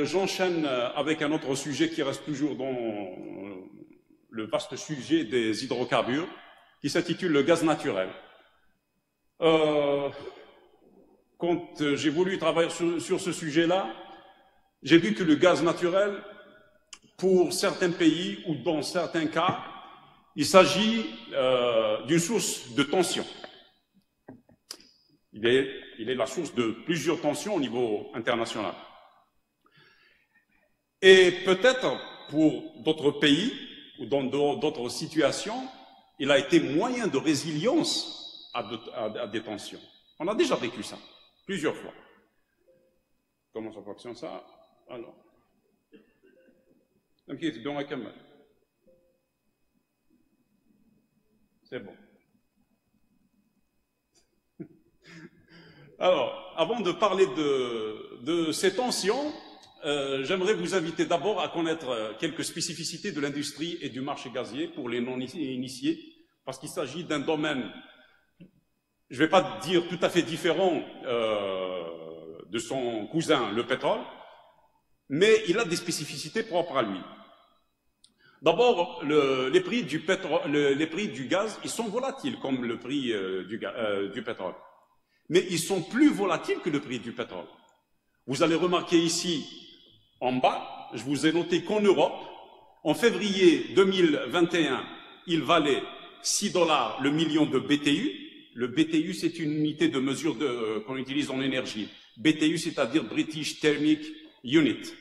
J'enchaîne avec un autre sujet qui reste toujours dans le vaste sujet des hydrocarbures, qui s'intitule le gaz naturel. Quand j'ai voulu travailler sur ce sujet-là, j'ai vu que le gaz naturel, pour certains pays ou dans certains cas, il s'agit d'une source de tension. Il est la source de plusieurs tensions au niveau international. Et peut-être pour d'autres pays ou dans d'autres situations, il a été moyen de résilience à des tensions. On a déjà vécu ça, plusieurs fois. Comment ça fonctionne ça? Alors. C'est bon. Alors, avant de parler de ces tensions, j'aimerais vous inviter d'abord à connaître quelques spécificités de l'industrie et du marché gazier pour les non-initiés, parce qu'il s'agit d'un domaine, je ne vais pas dire tout à fait différent de son cousin, le pétrole, mais il a des spécificités propres à lui. D'abord, les prix du gaz, ils sont volatiles comme le prix du pétrole. Mais ils sont plus volatiles que le prix du pétrole. Vous allez remarquer ici, en bas, je vous ai noté qu'en Europe, en février 2021, il valait 6 $ le million de BTU. Le BTU, c'est une unité de mesure qu'on utilise en énergie. BTU, c'est-à-dire British Thermic Unit.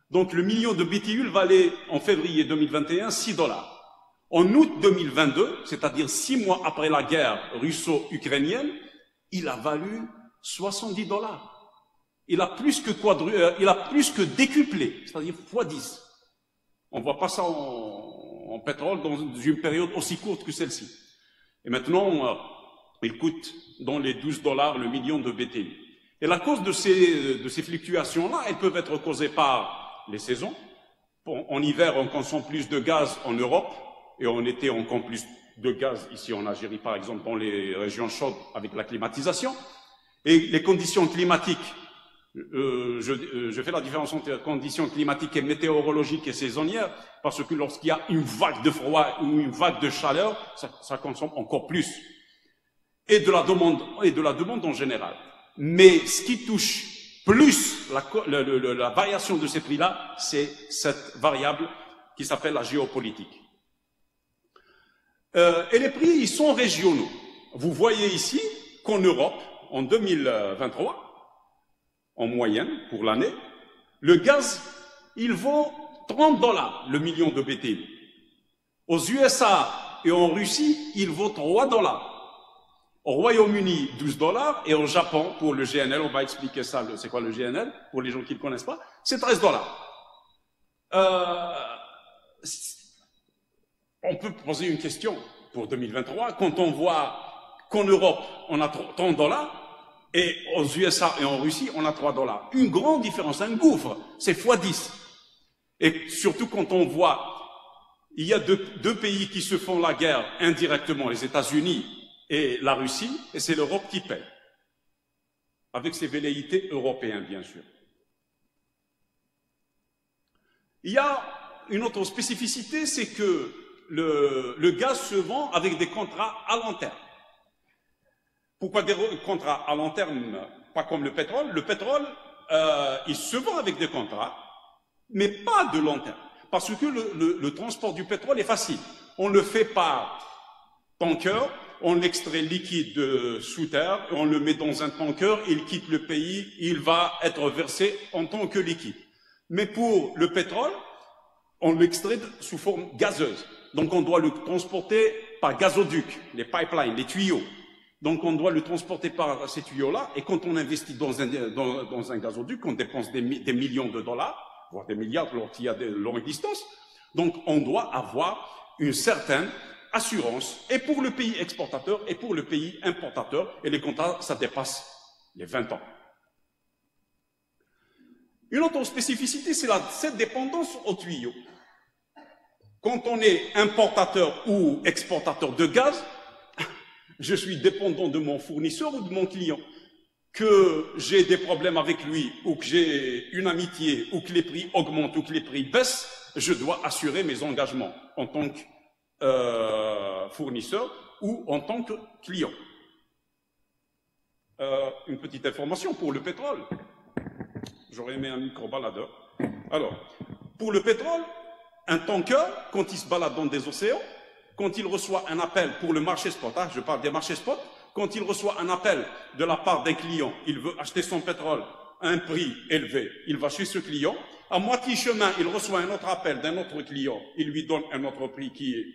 Donc le million de BTU valait en février 2021 6 $. En août 2022, c'est-à-dire 6 mois après la guerre russo-ukrainienne, il a valu 70 $. Il a plus que décuplé, c'est-à-dire x10. On ne voit pas ça en pétrole dans une période aussi courte que celle-ci. Et maintenant, il coûte dans les 12 $ le million de BTU. Et la cause de ces fluctuations-là, elles peuvent être causées par les saisons. En hiver, on consomme plus de gaz en Europe, et en été, on consomme plus de gaz ici en Algérie, par exemple, dans les régions chaudes avec la climatisation. Et les conditions climatiques, je fais la différence entre conditions climatiques et météorologiques et saisonnières, parce que lorsqu'il y a une vague de froid ou une vague de chaleur, ça consomme encore plus. Et de la demande en général. Mais ce qui touche plus la variation de ces prix-là, c'est cette variable qui s'appelle la géopolitique. Et les prix, ils sont régionaux. Vous voyez ici qu'en Europe, en 2023, en moyenne, pour l'année, le gaz, il vaut 30 $ le million de BTU. Aux USA et en Russie, il vaut 3 $. Au Royaume-Uni, 12 $ et au Japon, pour le GNL, on va expliquer ça, c'est quoi le GNL, pour les gens qui ne le connaissent pas, c'est 13 $. On peut poser une question pour 2023, quand on voit qu'en Europe, on a 30 $ et aux USA et en Russie, on a 3 $. Une grande différence, un gouffre, c'est x10. Et surtout quand on voit, il y a deux pays qui se font la guerre indirectement, les États-Unis et la Russie, et c'est l'Europe qui paie, avec ses velléités européennes, bien sûr. Il y a une autre spécificité, c'est que le gaz se vend avec des contrats à long terme. Pourquoi des contrats à long terme, pas comme le pétrole? Le pétrole, il se vend avec des contrats, mais pas de long terme, parce que le transport du pétrole est facile. On le fait par tanker, on l'extrait liquide sous terre, on le met dans un tanker, il quitte le pays, il va être versé en tant que liquide. Mais pour le pétrole, on l'extrait sous forme gazeuse. Donc on doit le transporter par gazoduc, les pipelines, les tuyaux. Donc on doit le transporter par ces tuyaux-là, et quand on investit dans un gazoduc, on dépense des millions de dollars, voire des milliards lorsqu'il y a de longues distances. Donc on doit avoir une certaine assurance, et pour le pays exportateur et pour le pays importateur, et les contrats, ça dépasse les 20 ans. Une autre spécificité, c'est cette dépendance aux tuyaux. Quand on est importateur ou exportateur de gaz, je suis dépendant de mon fournisseur ou de mon client. que j'ai des problèmes avec lui, ou que j'ai une amitié, ou que les prix augmentent, ou que les prix baissent, je dois assurer mes engagements en tant que fournisseur ou en tant que client. Une petite information pour le pétrole. J'aurais aimé un micro-baladeur. Alors, pour le pétrole, un tanker, quand il se balade dans des océans, quand il reçoit un appel pour le marché spot, je parle des marchés spot, quand il reçoit un appel de la part d'un client, il veut acheter son pétrole à un prix élevé, il va chez ce client, à moitié chemin, il reçoit un autre appel d'un autre client, il lui donne un autre prix qui est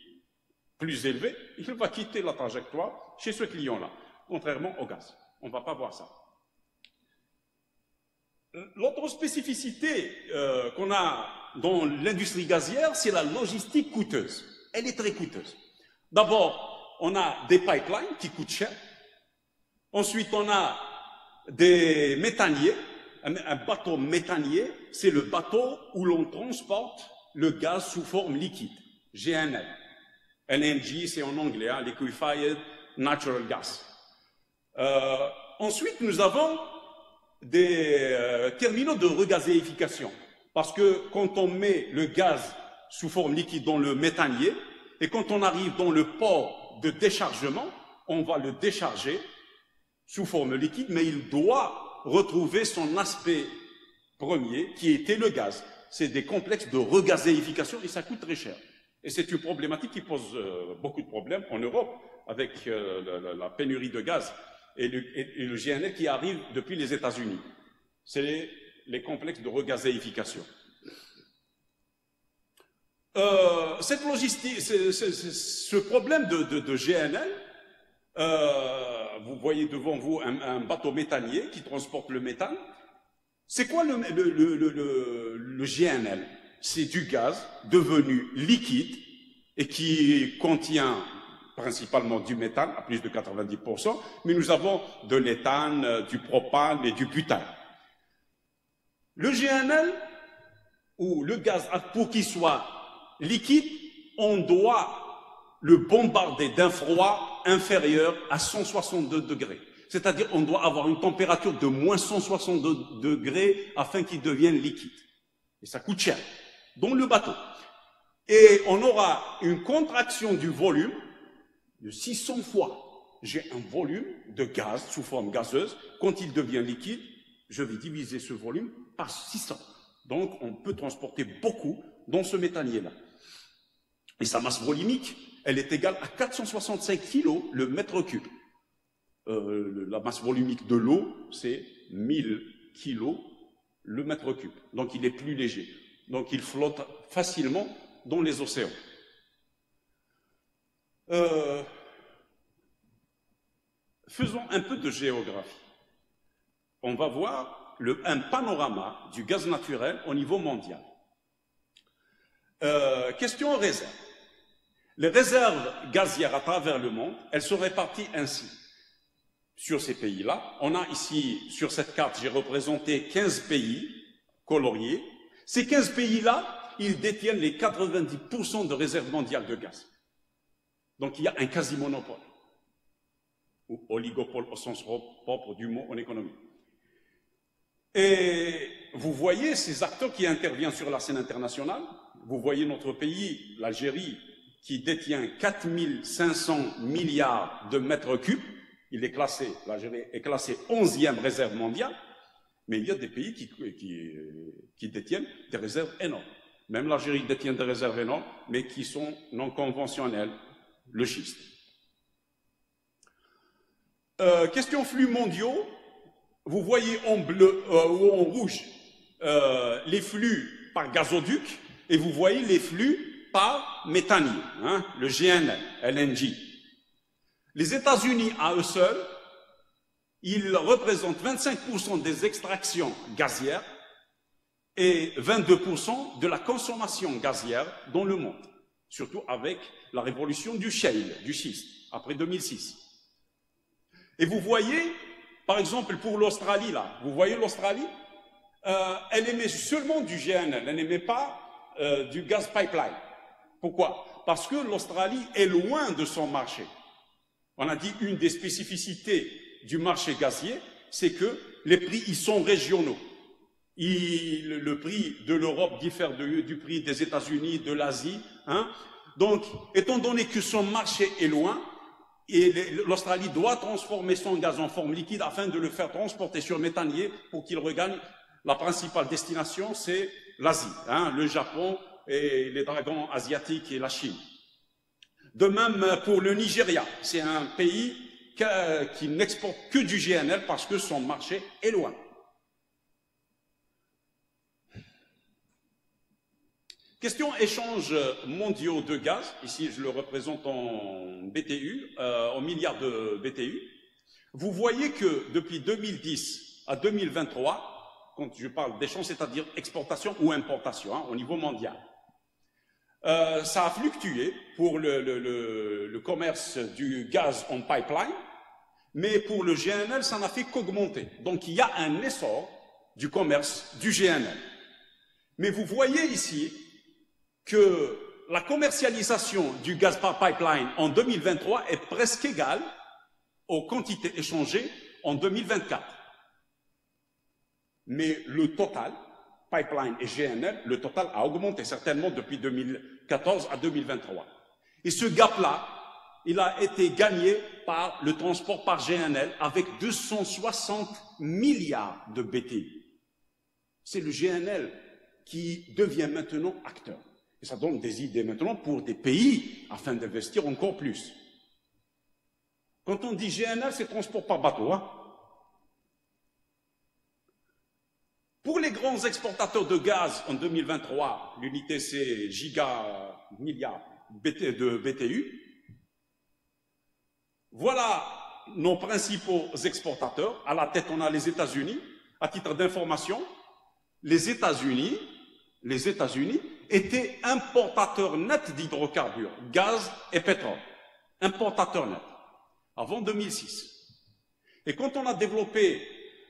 plus élevé, il va quitter la trajectoire chez ce client-là, contrairement au gaz. On ne va pas voir ça. L'autre spécificité qu'on a dans l'industrie gazière, c'est la logistique coûteuse. Elle est très coûteuse. D'abord, on a des pipelines qui coûtent cher. Ensuite, on a des méthaniers. Un bateau méthanier, c'est le bateau où l'on transporte le gaz sous forme liquide, GNL. LNG, c'est en anglais, hein, Liquefied Natural Gas. Ensuite, nous avons des terminaux de regazéification. Parce que quand on met le gaz sous forme liquide dans le méthanier, et quand on arrive dans le port de déchargement, on va le décharger sous forme liquide, mais il doit retrouver son aspect premier, qui était le gaz. C'est des complexes de regazéification et ça coûte très cher. Et c'est une problématique qui pose beaucoup de problèmes en Europe, avec la pénurie de gaz et le GNL qui arrive depuis les États-Unis. C'est les complexes de regazéification. Cette logistique, ce problème de GNL, vous voyez devant vous un bateau méthanier qui transporte le méthane. C'est quoi le GNL? C'est du gaz devenu liquide et qui contient principalement du méthane à plus de 90%, mais nous avons de l'éthane, du propane et du butane. Le GNL, ou le gaz, pour qu'il soit liquide, on doit le bombarder d'un froid inférieur à 162 degrés. C'est-à-dire on doit avoir une température de moins 162 degrés afin qu'il devienne liquide. Et ça coûte cher, dans le bateau. Et on aura une contraction du volume de 600 fois. J'ai un volume de gaz sous forme gazeuse. Quand il devient liquide, je vais diviser ce volume par 600. Donc on peut transporter beaucoup dans ce méthanier-là. Et sa masse volumique, elle est égale à 465 kg le mètre cube. La masse volumique de l'eau, c'est 1000 kg le mètre cube. Donc il est plus léger. Donc il flotte facilement dans les océans. Faisons un peu de géographie. On va voir un panorama du gaz naturel au niveau mondial. Question réserve. Les réserves gazières à travers le monde, elles sont réparties ainsi. Sur ces pays-là, on a ici, sur cette carte, j'ai représenté 15 pays coloriés. Ces 15 pays-là, ils détiennent les 90% de réserves mondiales de gaz. Donc il y a un quasi-monopole, ou oligopole au sens propre du mot en économie. Et vous voyez ces acteurs qui interviennent sur la scène internationale. Vous voyez notre pays, l'Algérie, qui détient 4500 milliards de mètres cubes. Il est classé, l'Algérie est classée 11e réserve mondiale, mais il y a des pays qui détiennent des réserves énormes. Même l'Algérie détient des réserves énormes, mais qui sont non conventionnelles, le schiste. Question flux mondiaux. Vous voyez en bleu ou en rouge les flux par gazoduc et vous voyez les flux par méthanier, hein, le GNL, LNG. Les États-Unis, à eux seuls, ils représentent 25% des extractions gazières et 22% de la consommation gazière dans le monde, surtout avec la révolution du shale, du schiste, après 2006. Et vous voyez, par exemple, pour l'Australie, là, vous voyez l'Australie, elle émet seulement du GNL, elle n'émet pas du gaz pipeline. Pourquoi? Parce que l'Australie est loin de son marché. On a dit une des spécificités du marché gazier, c'est que les prix, ils sont régionaux. Le prix de l'Europe diffère du prix des États-Unis, de l'Asie. Hein. Donc, étant donné que son marché est loin, et l'Australie doit transformer son gaz en forme liquide afin de le faire transporter sur méthanier pour qu'il regagne la principale destination, c'est l'Asie, hein, le Japon et les dragons asiatiques et la Chine. De même pour le Nigeria, c'est un pays qui n'exporte que du GNL parce que son marché est loin. Question échanges mondiaux de gaz, ici je le représente en BTU, en milliards de BTU. Vous voyez que depuis 2010 à 2023, quand je parle d'échange, c'est-à-dire exportation ou importation hein, au niveau mondial, ça a fluctué pour le commerce du gaz en pipeline, mais pour le GNL, ça n'a fait qu'augmenter. Donc il y a un essor du commerce du GNL. Mais vous voyez ici que la commercialisation du gaz par pipeline en 2023 est presque égale aux quantités échangées en 2024. Mais le total, pipeline et GNL, le total a augmenté certainement depuis 2014 à 2023. Et ce gap-là, il a été gagné par le transport par GNL avec 260 milliards de BTU. C'est le GNL qui devient maintenant acteur. Et ça donne des idées maintenant pour des pays afin d'investir encore plus. Quand on dit GNL, c'est transport par bateau. Hein. Pour les grands exportateurs de gaz en 2023, l'unité c'est milliards de BTU. Voilà nos principaux exportateurs. À la tête, on a les États-Unis. À titre d'information, les États-Unis étaient importateurs nets d'hydrocarbures, gaz et pétrole. Importateurs nets, avant 2006. Et quand on a développé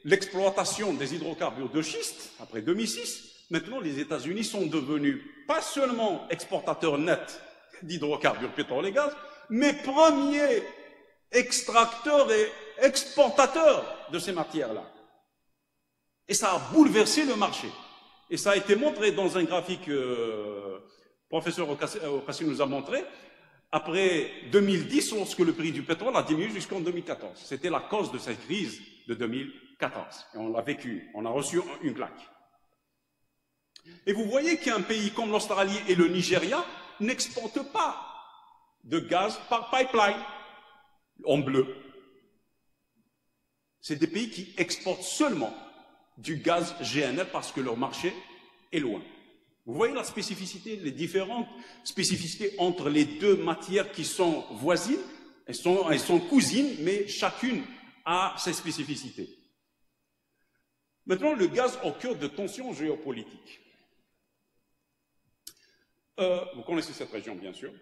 l'exploitation des hydrocarbures de schiste, après 2006, maintenant les États-Unis sont devenus pas seulement exportateurs nets d'hydrocarbures, pétrole et gaz, mais premiers extracteurs et exportateurs de ces matières-là. Et ça a bouleversé le marché. Et ça a été montré dans un graphique, professeur Okassi nous a montré, après 2010, lorsque le prix du pétrole a diminué jusqu'en 2014. C'était la cause de cette crise de 2014. Et on l'a vécu, on a reçu une claque. Et vous voyez qu'un pays comme l'Australie et le Nigeria n'exportent pas de gaz par pipeline, en bleu. C'est des pays qui exportent seulement du gaz GNL parce que leur marché est loin. Vous voyez la spécificité, les différentes spécificités entre les deux matières qui sont voisines, elles sont cousines, mais chacune a ses spécificités. Maintenant, le gaz au cœur de tensions géopolitiques. Vous connaissez cette région, bien sûr.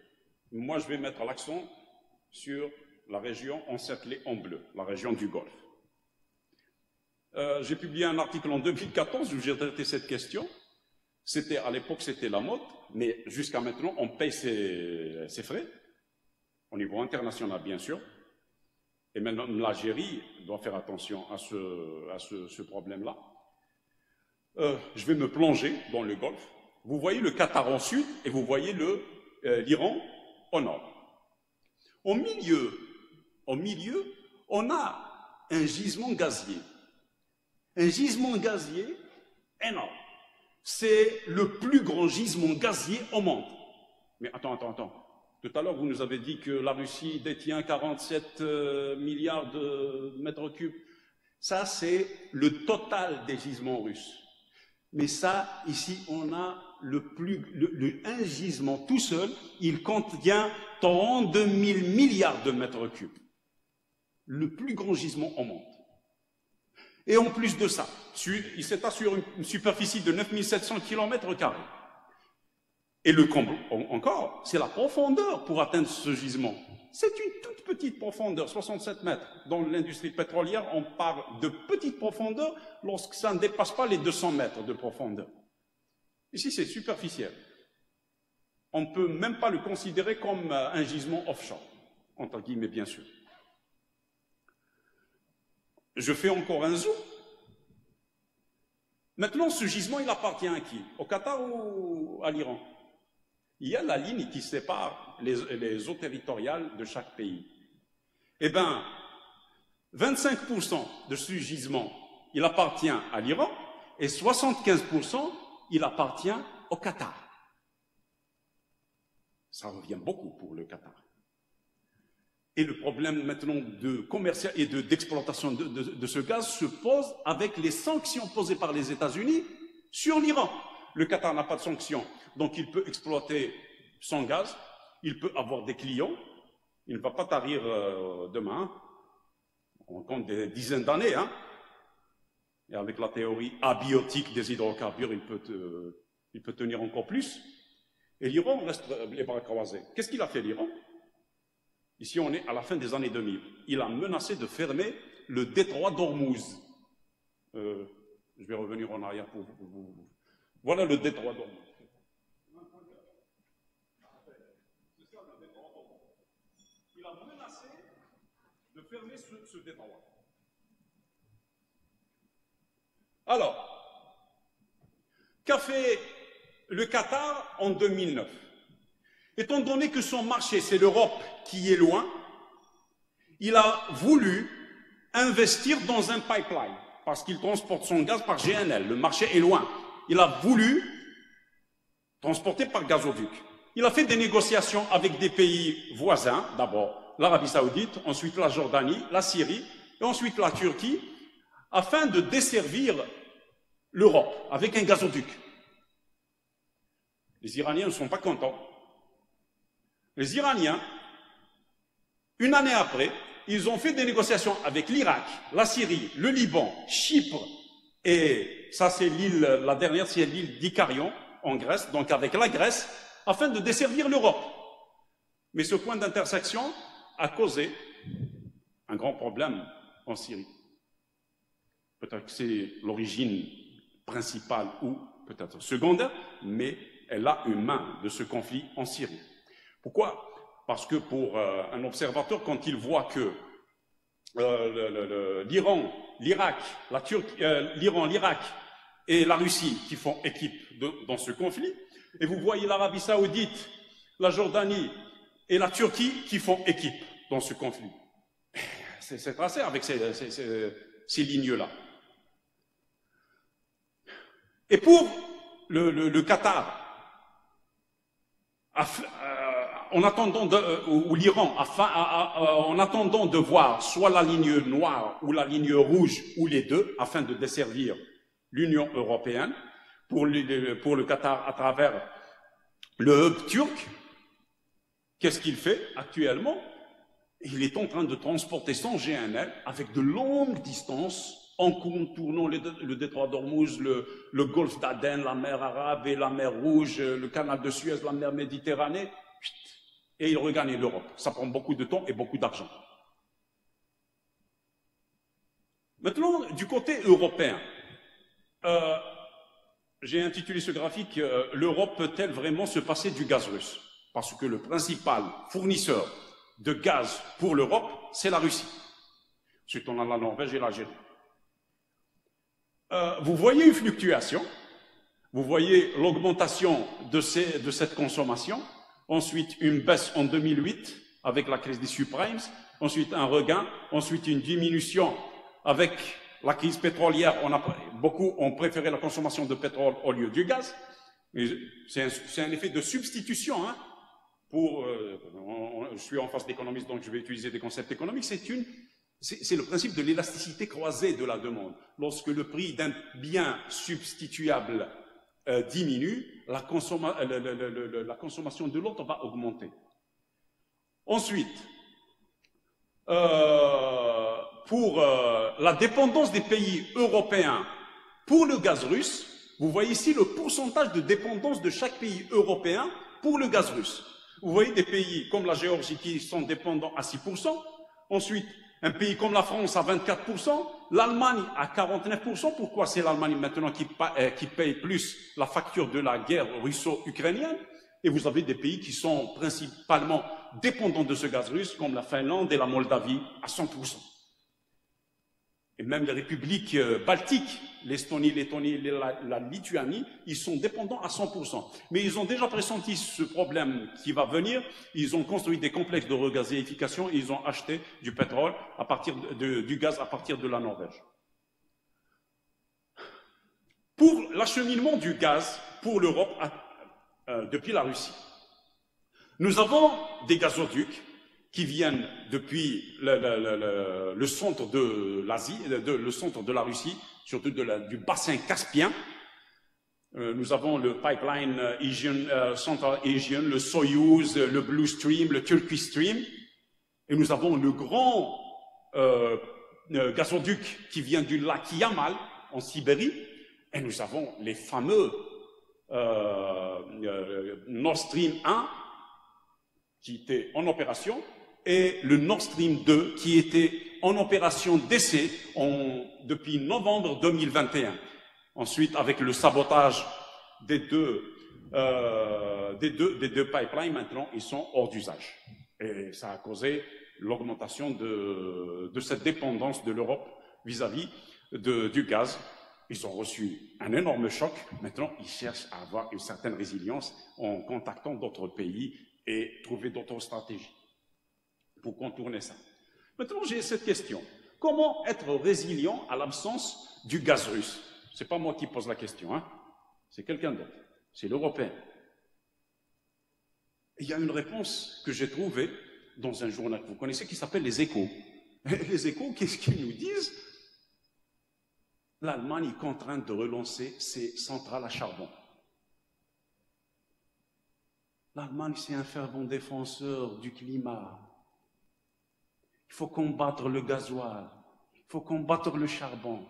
Moi, je vais mettre l'accent sur la région encerclée en bleu, la région du Golfe. J'ai publié un article en 2014 où j'ai traité cette question. À l'époque, c'était la mode, mais jusqu'à maintenant, on paye ses frais, au niveau international, bien sûr. Et maintenant, l'Algérie doit faire attention à ce problème-là. Je vais me plonger dans le Golfe. Vous voyez le Qatar au sud et vous voyez l'Iran au nord. Au milieu, on a un gisement gazier. Un gisement gazier énorme. C'est le plus grand gisement gazier au monde. Mais attends. Tout à l'heure, vous nous avez dit que la Russie détient 47 milliards de mètres cubes. Ça, c'est le total des gisements russes. Mais ça, ici, on a un gisement tout seul, il contient 32 000 milliards de mètres cubes. Le plus grand gisement au monde. Et en plus de ça, il s'étend sur une superficie de 9700 km². Et le comble encore, c'est la profondeur pour atteindre ce gisement. C'est une toute petite profondeur, 67 mètres. Dans l'industrie pétrolière, on parle de petite profondeur lorsque ça ne dépasse pas les 200 mètres de profondeur. Ici, c'est superficiel. On ne peut même pas le considérer comme un gisement offshore, entre guillemets, bien sûr. Je fais encore un zoom. Maintenant, ce gisement, il appartient à qui? Au Qatar ou à l'Iran? Il y a la ligne qui sépare les eaux territoriales de chaque pays. Eh bien, 25% de ce gisement, il appartient à l'Iran et 75%, il appartient au Qatar. Ça revient beaucoup pour le Qatar. Et le problème maintenant de commercial et d'exploitation de ce gaz se pose avec les sanctions posées par les États-Unis sur l'Iran. Le Qatar n'a pas de sanctions, donc il peut exploiter son gaz, il peut avoir des clients, il ne va pas tarir demain, on compte des dizaines d'années, hein. Et avec la théorie abiotique des hydrocarbures, il peut tenir encore plus. Et l'Iran reste les bras croisés. Qu'est-ce qu'il a fait l'Iran? Ici, on est à la fin des années 2000. Il a menacé de fermer le détroit d'Ormuz. Je vais revenir en arrière pour vous. Voilà le détroit d'Ormuz. Il a menacé de fermer ce détroit. Alors, qu'a fait le Qatar en 2009? Étant donné que son marché, c'est l'Europe qui est loin, il a voulu investir dans un pipeline, parce qu'il transporte son gaz par GNL, le marché est loin. Il a voulu transporter par gazoduc. Il a fait des négociations avec des pays voisins, d'abord l'Arabie Saoudite, ensuite la Jordanie, la Syrie, et ensuite la Turquie, afin de desservir l'Europe avec un gazoduc. Les Iraniens ne sont pas contents. Les Iraniens, une année après, ils ont fait des négociations avec l'Irak, la Syrie, le Liban, Chypre, et ça c'est l'île, la dernière c'est l'île d'Icarion, en Grèce, donc avec la Grèce, afin de desservir l'Europe. Mais ce point d'intersection a causé un grand problème en Syrie. Peut-être que c'est l'origine principale ou peut-être secondaire, mais elle a une main de ce conflit en Syrie. Pourquoi? Parce que pour un observateur, quand il voit que l'Iran, l'Irak, la Turquie, l'Iran, l'Irak et la Russie qui font équipe dans ce conflit, et vous voyez l'Arabie Saoudite, la Jordanie et la Turquie qui font équipe dans ce conflit. C'est tracé avec ces lignes-là. Et pour le Qatar, en attendant ou l'Iran, en attendant de voir soit la ligne noire ou la ligne rouge ou les deux, afin de desservir l'Union européenne, pour le Qatar à travers le hub turc, qu'est-ce qu'il fait actuellement? Il est en train de transporter son GNL avec de longues distances en contournant le détroit d'Ormuz, le golfe d'Aden, la mer Arabe et la mer Rouge, le canal de Suez, la mer Méditerranée, et il regagne l'Europe. Ça prend beaucoup de temps et beaucoup d'argent. Maintenant, du côté européen, j'ai intitulé ce graphique « L'Europe peut-elle vraiment se passer du gaz russe ?» Parce que le principal fournisseur de gaz pour l'Europe, c'est la Russie. Ensuite, on a la Norvège et l'Algérie. Vous voyez une fluctuation, vous voyez l'augmentation de cette consommation, ensuite une baisse en 2008 avec la crise des subprimes, ensuite un regain, ensuite une diminution avec la crise pétrolière. Beaucoup ont préféré la consommation de pétrole au lieu du gaz. C'est un effet de substitution. Hein, je suis en face d'économiste, donc je vais utiliser des concepts économiques. C'est le principe de l'élasticité croisée de la demande. Lorsque le prix d'un bien substituable diminue, la consommation de l'autre va augmenter. Ensuite, pour la dépendance des pays européens pour le gaz russe, vous voyez ici le pourcentage de dépendance de chaque pays européen pour le gaz russe. Vous voyez des pays comme la Géorgie qui sont dépendants à 6%, ensuite un pays comme la France à 24%, l'Allemagne à 49%. Pourquoi c'est l'Allemagne maintenant qui paye plus la facture de la guerre russo-ukrainienne? Et vous avez des pays qui sont principalement dépendants de ce gaz russe, comme la Finlande et la Moldavie à 100%. et même les républiques baltiques, l'Estonie, Lettonie, la Lituanie, ils sont dépendants à 100%. Mais ils ont déjà pressenti ce problème qui va venir. Ils ont construit des complexes de regazéification et ils ont acheté du pétrole à partir du gaz à partir de la Norvège. Pour l'acheminement du gaz pour l'Europe depuis la Russie, nous avons des gazoducs qui viennent depuis le centre de l'Asie, le centre de la Russie, surtout du bassin caspien. Nous avons le pipeline Central Asian, le Soyouz, le Blue Stream, le Turkish Stream, et nous avons le grand gazoduc qui vient du lac Yamal en Sibérie, et nous avons les fameux Nord Stream 1 qui était en opération, et le Nord Stream 2 qui était en opération d'essai depuis novembre 2021. Ensuite, avec le sabotage des deux pipelines, maintenant, ils sont hors d'usage. Et ça a causé l'augmentation de cette dépendance de l'Europe vis-à-vis du gaz. Ils ont reçu un énorme choc. Maintenant, ils cherchent à avoir une certaine résilience en contactant d'autres pays et trouver d'autres stratégies pour contourner ça. Maintenant, j'ai cette question. Comment être résilient à l'absence du gaz russe? Ce n'est pas moi qui pose la question, hein. C'est quelqu'un d'autre. C'est l'Européen. Il y a une réponse que j'ai trouvée dans un journal que vous connaissez qui s'appelle Les Échos. Les Échos, qu'est-ce qu'ils nous disent? L'Allemagne est contrainte de relancer ses centrales à charbon. L'Allemagne, c'est un fervent défenseur du climat. Il faut combattre le gasoil, il faut combattre le charbon.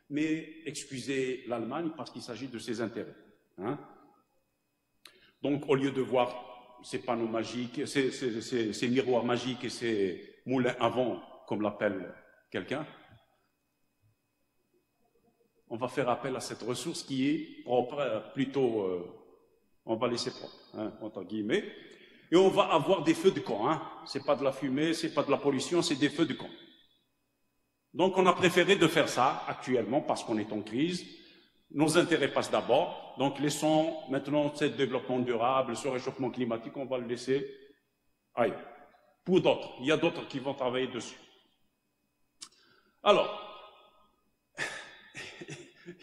Mais excusez l'Allemagne parce qu'il s'agit de ses intérêts. Hein? Donc, au lieu de voir ces panneaux magiques, ces miroirs magiques et ces moulins à vent, comme l'appelle quelqu'un, on va faire appel à cette ressource qui est propre, plutôt, on va laisser propre, hein, entre guillemets, et on va avoir des feux de camp. Hein. C'est pas de la fumée, c'est pas de la pollution, c'est des feux de camp. Donc on a préféré de faire ça actuellement parce qu'on est en crise. Nos intérêts passent d'abord. Donc laissons maintenant ce développement durable, ce réchauffement climatique, on va le laisser ailleurs. Pour d'autres, il y a d'autres qui vont travailler dessus. Alors,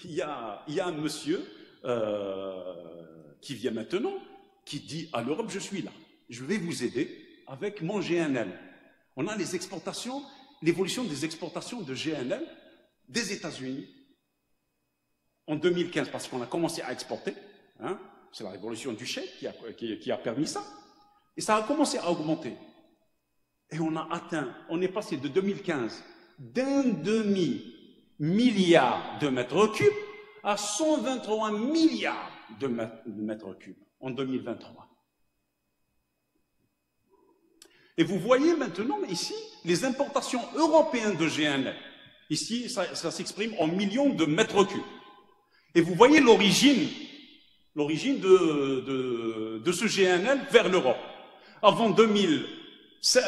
il y a un monsieur qui vient maintenant, qui dit à l'Europe, je suis là, je vais vous aider avec mon GNL. On a les exportations, l'évolution des exportations de GNL des États-Unis en 2015, parce qu'on a commencé à exporter, hein, c'est la révolution du chèque qui a permis ça, et ça a commencé à augmenter. Et on a atteint, on est passé de 2015 d'un demi-milliard de mètres cubes à 123 milliards de mètres cubes en 2023. Et vous voyez maintenant ici les importations européennes de GNL. Ici, ça s'exprime en millions de mètres cubes. Et vous voyez l'origine de ce GNL vers l'Europe. Avant 2017,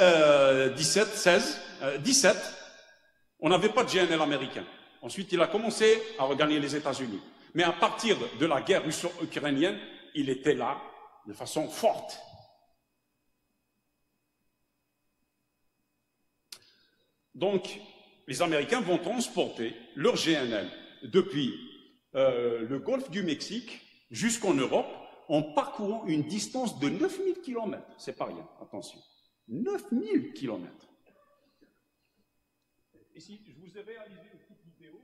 on n'avait pas de GNL américain. Ensuite, il a commencé à regagner les États-Unis. Mais à partir de la guerre russo-ukrainienne, il était là de façon forte. Donc, les Américains vont transporter leur GNL depuis le golfe du Mexique jusqu'en Europe en parcourant une distance de 9000 km. C'est pas rien, attention. 9000 km. Ici, je vous ai réalisé une petite vidéo.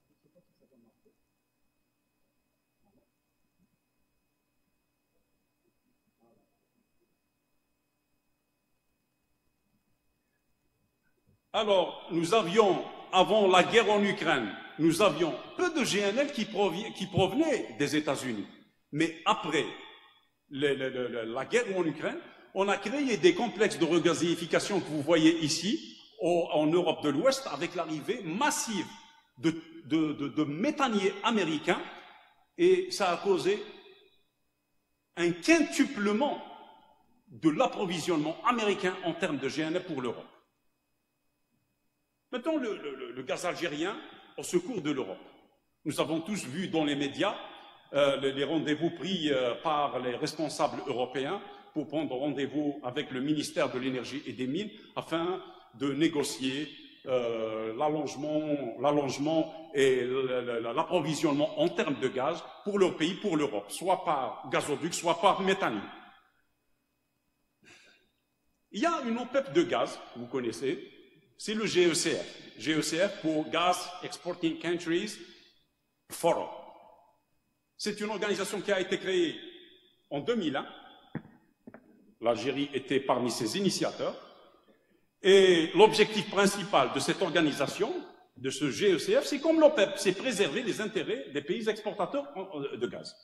Je ne sais pas si ça va marcher. Alors, nous avions, avant la guerre en Ukraine, nous avions peu de GNL qui provenaient des États-Unis. Mais après la guerre en Ukraine, on a créé des complexes de regazéification que vous voyez ici, en Europe de l'Ouest, avec l'arrivée massive de méthaniers américains, et ça a causé un quintuplement de l'approvisionnement américain en termes de GNL pour l'Europe. Maintenant, le gaz algérien au secours de l'Europe. Nous avons tous vu dans les médias les rendez-vous pris par les responsables européens pour prendre rendez-vous avec le ministère de l'Énergie et des Mines afin de négocier l'allongement et l'approvisionnement en termes de gaz pour leur pays, pour l'Europe, soit par gazoduc, soit par méthanier. Il y a une OPEP de gaz, vous connaissez, c'est le GECF. GECF pour Gas Exporting Countries Forum. C'est une organisation qui a été créée en 2001. L'Algérie était parmi ses initiateurs. Et l'objectif principal de cette organisation, de ce GECF, c'est comme l'OPEP, c'est préserver les intérêts des pays exportateurs de gaz.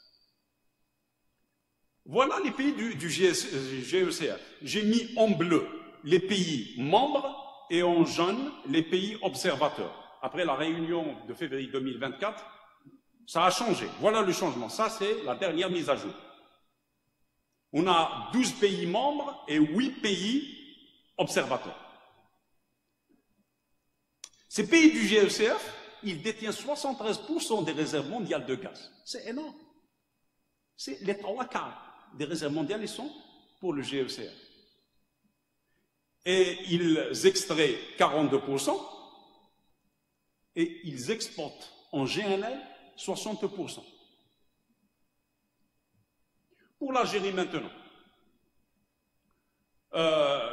Voilà les pays du GECF. J'ai mis en bleu les pays membres et en jaune les pays observateurs. Après la réunion de février 2024, ça a changé. Voilà le changement. Ça, c'est la dernière mise à jour. On a 12 pays membres et 8 pays observateurs. Ces pays du GECF, ils détiennent 73% des réserves mondiales de gaz. C'est énorme. C'est les 3/4 des réserves mondiales, ils sont pour le GECF. Et ils extraient 42% et ils exportent en GNL 60%. Pour l'Algérie maintenant,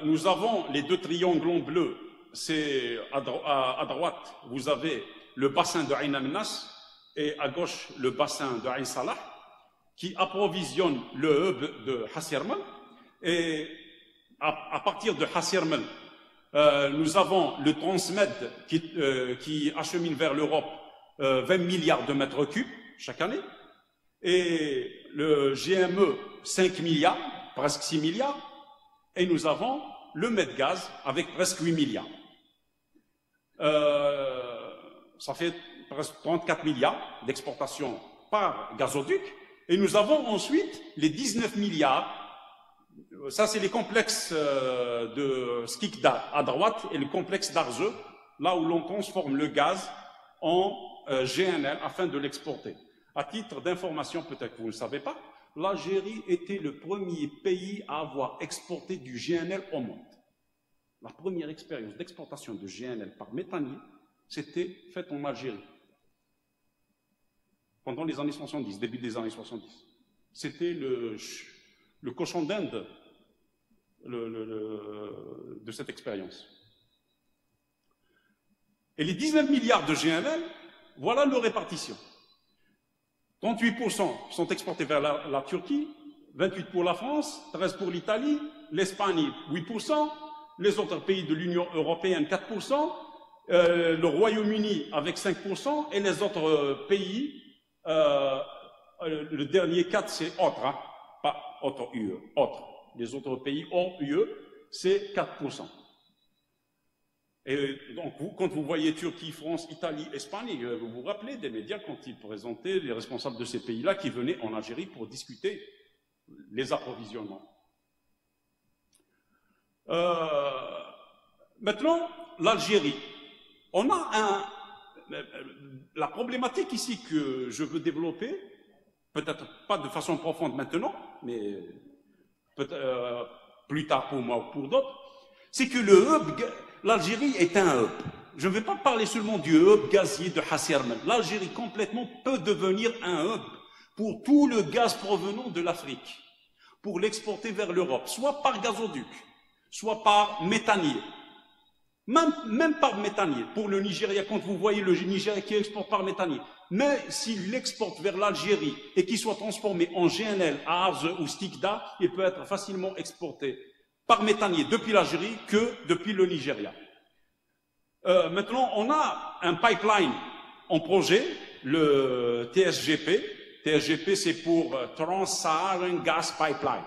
nous avons les deux triangles en bleu. C'est à droite, vous avez le bassin de Ain Amnas et à gauche le bassin de Ain Salah qui approvisionne le hub de Hasirman. Et à partir de Hasirman, nous avons le Transmed qui achemine vers l'Europe 20 milliards de mètres cubes chaque année. Et le GME 5 milliards, presque 6 milliards. Et nous avons le Medgaz avec presque 8 milliards. Ça fait presque 34 milliards d'exportation par gazoduc. Et nous avons ensuite les 19 milliards. Ça, c'est les complexes de Skikda à droite et le complexe d'Arzeu, là où l'on transforme le gaz en GNL afin de l'exporter. À titre d'information, peut-être que vous ne le savez pas, l'Algérie était le premier pays à avoir exporté du GNL au monde. La première expérience d'exportation de GNL par méthanier, c'était faite en Algérie. Pendant les années 70, début des années 70. C'était le cochon d'Inde de cette expérience. Et les 19 milliards de GNL, voilà leur répartition. 38% sont exportés vers la Turquie, 28% pour la France, 13% pour l'Italie, l'Espagne 8%, les autres pays de l'Union européenne 4%, le Royaume-Uni avec 5% et les autres pays, le dernier 4 c'est autre, hein, pas autre UE, autre. Les autres pays hors UE c'est 4%. Et donc, quand vous voyez Turquie, France, Italie, Espagne, vous vous rappelez des médias quand ils présentaient les responsables de ces pays-là qui venaient en Algérie pour discuter les approvisionnements. Maintenant, l'Algérie. On a la problématique ici que je veux développer, peut-être pas de façon profonde maintenant, mais peut-être plus tard pour moi ou pour d'autres, c'est que le hub, l'Algérie est un hub. Je ne vais pas parler seulement du hub gazier de Hasirman. L'Algérie complètement peut devenir un hub pour tout le gaz provenant de l'Afrique, pour l'exporter vers l'Europe, soit par gazoduc, soit par méthanier. Même par méthanier. Pour le Nigeria, quand vous voyez le Nigeria qui exporte par méthanier, mais s'il l'exporte vers l'Algérie et qu'il soit transformé en GNL à Arze ou Stikda, il peut être facilement exporté par méthanier depuis l'Algérie que depuis le Nigeria. Maintenant, on a un pipeline en projet, le TSGP. TSGP, c'est pour Trans-Saharan Gas Pipeline.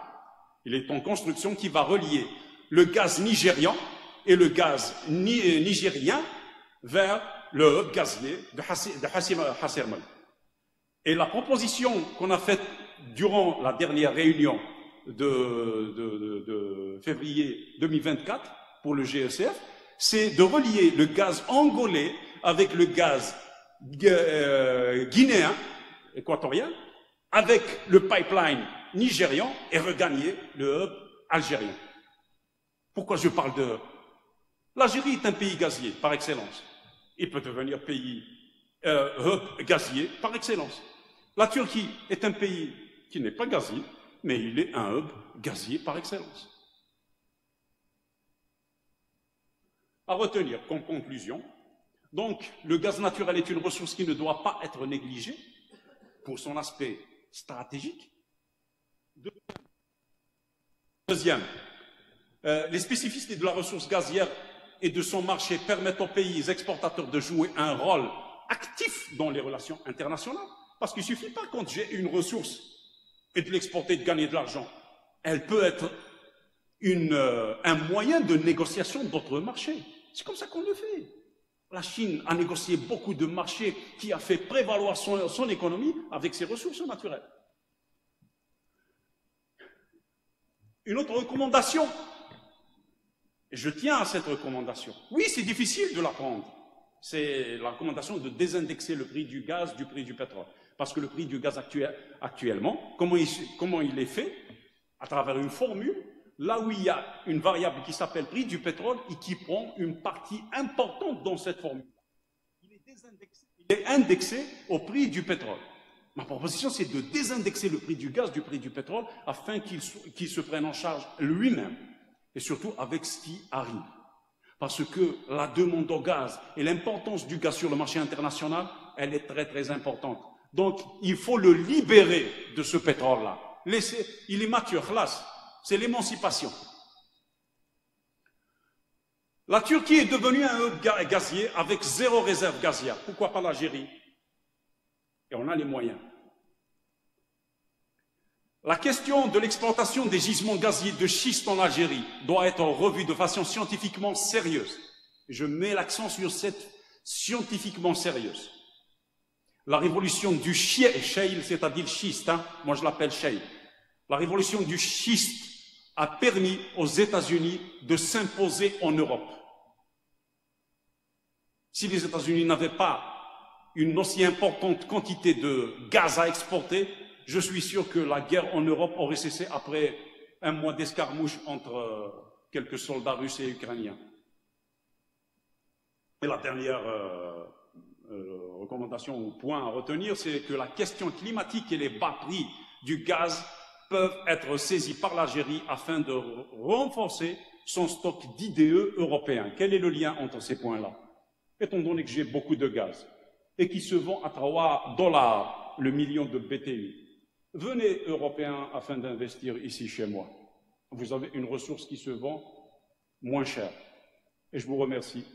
Il est en construction qui va relier le gaz nigérian et le gaz nigérien vers le hub gazier de Hasirman. Et la proposition qu'on a faite durant la dernière réunion de février 2024 pour le GECF, c'est de relier le gaz angolais avec le gaz guinéen, équatorien, avec le pipeline nigérian et regagner le hub algérien. Pourquoi je parle de hub? L'Algérie est un pays gazier par excellence. Il peut devenir pays hub gazier par excellence. La Turquie est un pays qui n'est pas gazier, mais il est un hub gazier par excellence. À retenir comme conclusion, donc le gaz naturel est une ressource qui ne doit pas être négligée pour son aspect stratégique. Deuxième, les spécificités de la ressource gazière et de son marché permettent aux pays exportateurs de jouer un rôle actif dans les relations internationales. Parce qu'il ne suffit pas quand j'ai une ressource et de l'exporter, de gagner de l'argent. Elle peut être un moyen de négociation d'autres marchés. C'est comme ça qu'on le fait. La Chine a négocié beaucoup de marchés qui a fait prévaloir son économie avec ses ressources naturelles. Une autre recommandation, et je tiens à cette recommandation. Oui, c'est difficile de la prendre. C'est la recommandation de désindexer le prix du gaz du prix du pétrole. Parce que le prix du gaz actuellement, comment il est fait? À travers une formule, là où il y a une variable qui s'appelle prix du pétrole et qui prend une partie importante dans cette formule. Il est indexé au prix du pétrole. Ma proposition, c'est de désindexer le prix du gaz du prix du pétrole afin qu'il se prenne en charge lui-même et surtout avec ce qui arrive. Parce que la demande au gaz et l'importance du gaz sur le marché international, elle est très très importante. Donc, il faut le libérer de ce pétrole-là. Il est mature, classe. C'est l'émancipation. La Turquie est devenue un hub gazier avec 0 réserve gazière. Pourquoi pas l'Algérie? Et on a les moyens. La question de l'exploitation des gisements gaziers de schiste en Algérie doit être revue de façon scientifiquement sérieuse. Je mets l'accent sur cette scientifiquement sérieuse. La révolution du shale, c'est-à-dire schiste, moi je l'appelle shale. La révolution du schiste a permis aux États-Unis de s'imposer en Europe. Si les États-Unis n'avaient pas une aussi importante quantité de gaz à exporter, je suis sûr que la guerre en Europe aurait cessé après un mois d'escarmouche entre quelques soldats russes et ukrainiens. Et la dernière recommandation ou point à retenir, c'est que la question climatique et les bas prix du gaz peuvent être saisis par l'Algérie afin de renforcer son stock d'IDE européen. Quel est le lien entre ces points-là? Étant donné que j'ai beaucoup de gaz et qui se vend à $3 le million de BTU, venez Européens afin d'investir ici chez moi. Vous avez une ressource qui se vend moins cher. Et je vous remercie.